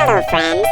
Hello, friend.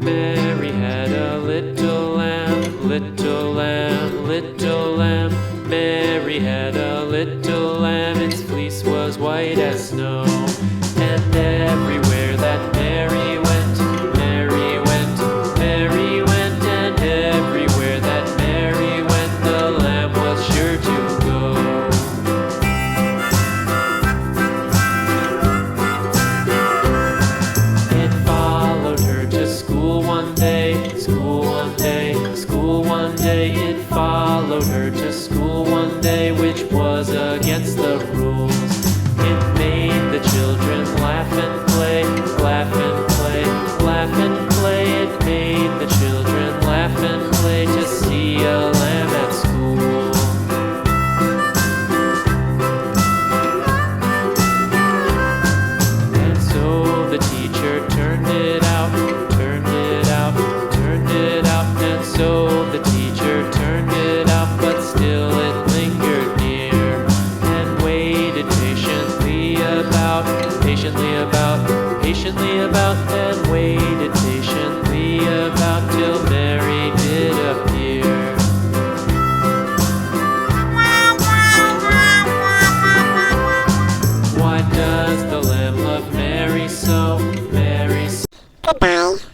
Mary had a little lamb, little lamb, little lamb. Mary had a little lamb, its fleece was white as snow. And everywhere that Mary went, Mary went, Mary went. And everywhere that Mary went, the lamb was sure to go. It followed her to school one day, school one day, school one day. It followed her to school one day, which was against the rules. It made the children laugh and play, laugh and play, laugh and play. It made the children laugh and play to see a lamb at school. And so the teacher turned it out, turned it out, turned it out. And so the teacher turned it out, but still it lingered near and waited patiently about, patiently about, patiently about, and waited patiently about till Mary did appear. Why does the lamb love Mary so? Mary so? Goodbye.